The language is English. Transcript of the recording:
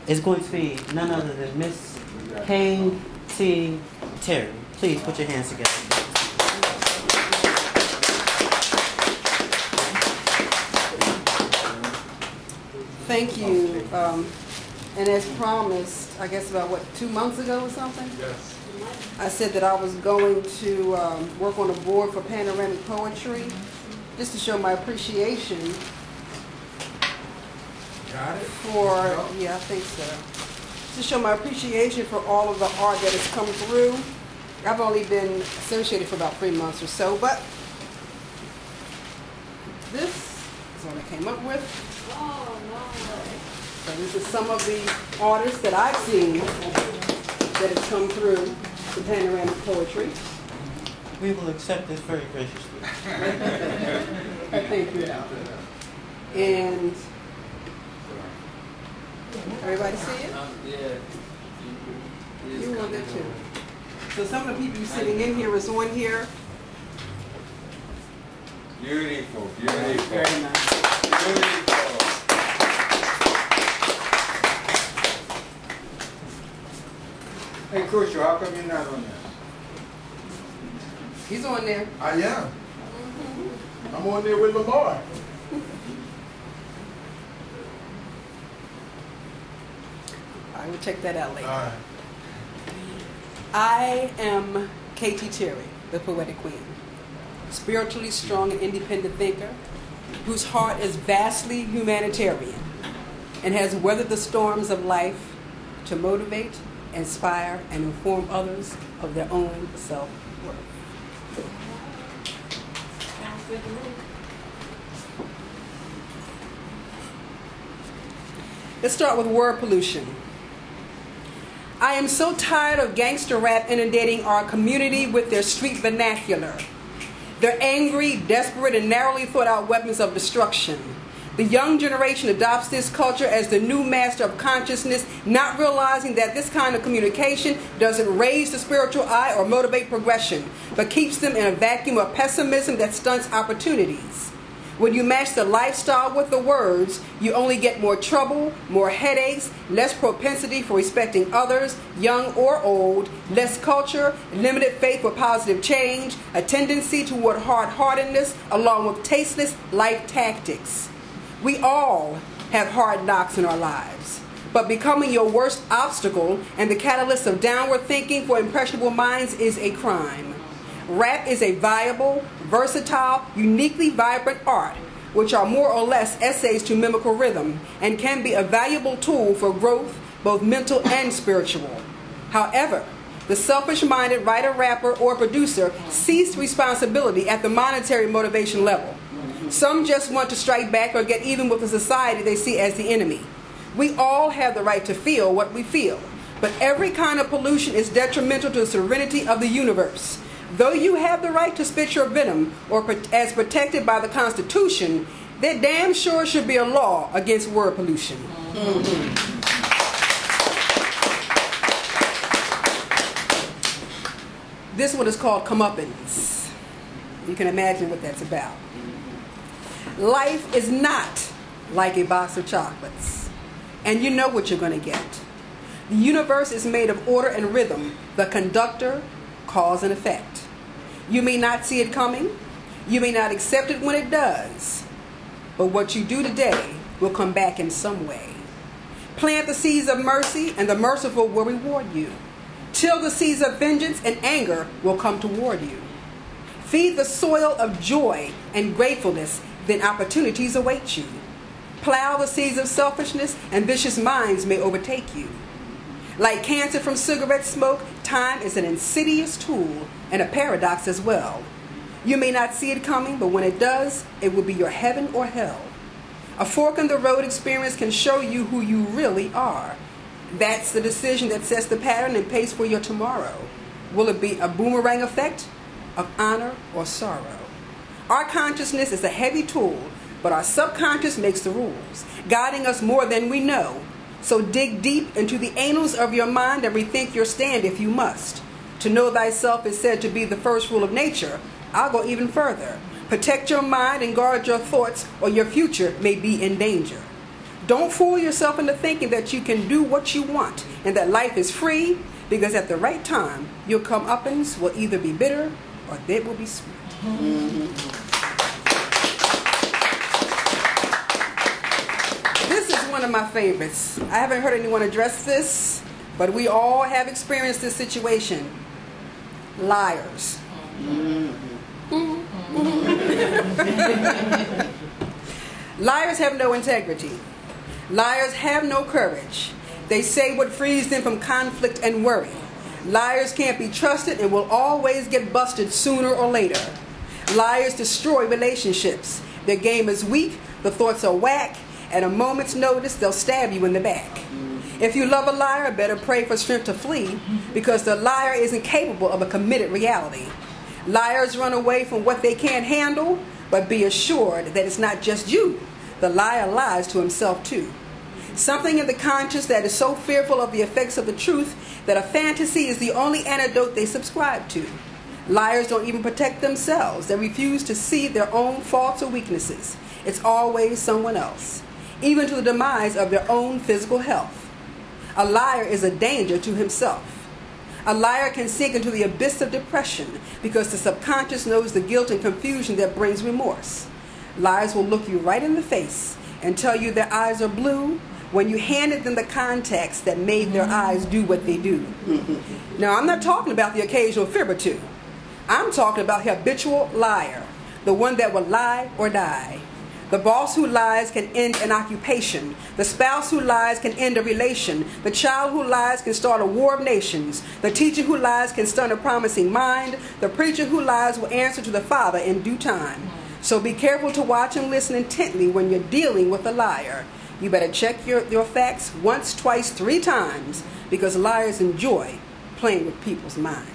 is going to be none other than Miss Kane T. Terry. Please put your hands together. Thank you. And as promised, I guess about 2 months ago or something? Yes. I said that I was going to work on a board for Panoramic Poetry, just to show my appreciation Got it? for, yeah, I think so. To show my appreciation for all of the art that has come through. I've only been associated for about 3 months or so, but this is what I came up with. Oh, no. So this is some of the artists that I've seen that have come through the Panoramic Poetry. We will accept this very graciously. Thank you. And everybody see it? Yeah. You want that too. So some of the people sitting in here is on here. Beautiful, beautiful. Very nice. Beautiful. Hey, Crucial, how come you're not on this? He's on there. I am. I'm on there with Lamar. I will check that out later. All right. I am K.T. Terry, the Poetic Queen. Spiritually strong and independent thinker whose heart is vastly humanitarian and has weathered the storms of life to motivate, inspire, and inform others of their own self-worth. Let's start with word pollution. I am so tired of gangster rap inundating our community with their street vernacular. They're angry, desperate, and narrowly thought out weapons of destruction. The young generation adopts this culture as the new master of consciousness, not realizing that this kind of communication doesn't raise the spiritual eye or motivate progression, but keeps them in a vacuum of pessimism that stunts opportunities. When you match the lifestyle with the words, you only get more trouble, more headaches, less propensity for respecting others, young or old, less culture, limited faith for positive change, a tendency toward hard-heartedness, along with tasteless life tactics. We all have hard knocks in our lives, but becoming your worst obstacle and the catalyst of downward thinking for impressionable minds is a crime. Rap is a viable, versatile, uniquely vibrant art, which are more or less essays to mimic rhythm, and can be a valuable tool for growth, both mental and spiritual. However, the selfish-minded writer, rapper, or producer cease responsibility at the monetary motivation level. Some just want to strike back or get even with the society they see as the enemy. We all have the right to feel what we feel, but every kind of pollution is detrimental to the serenity of the universe. Though you have the right to spit your venom, or as protected by the Constitution, there damn sure should be a law against word pollution. This one is called comeuppance. You can imagine what that's about. Life is not like a box of chocolates, and you know what you're going to get. The universe is made of order and rhythm, the conductor, cause and effect. You may not see it coming. You may not accept it when it does. But what you do today will come back in some way. Plant the seeds of mercy, and the merciful will reward you. Till the seeds of vengeance, and anger will come toward you. Feed the soil of joy and gratefulness, then opportunities await you. Plow the seeds of selfishness, and vicious minds may overtake you. Like cancer from cigarette smoke, time is an insidious tool and a paradox as well. You may not see it coming, but when it does, it will be your heaven or hell. A fork in the road experience can show you who you really are. That's the decision that sets the pattern and pace for your tomorrow. Will it be a boomerang effect of honor or sorrow? Our consciousness is a heavy tool, but our subconscious makes the rules, guiding us more than we know. So dig deep into the annals of your mind and rethink your stand if you must. To know thyself is said to be the first rule of nature. I'll go even further. Protect your mind and guard your thoughts, or your future may be in danger. Don't fool yourself into thinking that you can do what you want and that life is free, because at the right time, your comeuppance will either be bitter or it will be sweet. This is one of my favorites. I haven't heard anyone address this, but we all have experienced this situation. Liars. Liars have no integrity. Liars have no courage. They say what frees them from conflict and worry. Liars can't be trusted and will always get busted sooner or later. Liars destroy relationships. Their game is weak, the thoughts are whack, at a moment's notice they'll stab you in the back. If you love a liar, better pray for strength to flee, because the liar isn't capable of a committed reality. Liars run away from what they can't handle, but be assured that it's not just you. The liar lies to himself too. Something in the conscience that is so fearful of the effects of the truth that a fantasy is the only antidote they subscribe to. Liars don't even protect themselves. They refuse to see their own faults or weaknesses. It's always someone else, even to the demise of their own physical health. A liar is a danger to himself. A liar can sink into the abyss of depression because the subconscious knows the guilt and confusion that brings remorse. Liars will look you right in the face and tell you their eyes are blue when you handed them the context that made their eyes do what they do. Now, I'm not talking about the occasional fib or two. I'm talking about the habitual liar, the one that will lie or die. The boss who lies can end an occupation. The spouse who lies can end a relation. The child who lies can start a war of nations. The teacher who lies can stun a promising mind. The preacher who lies will answer to the Father in due time. So be careful to watch and listen intently when you're dealing with a liar. You better check your facts once, twice, 3 times, because liars enjoy playing with people's minds.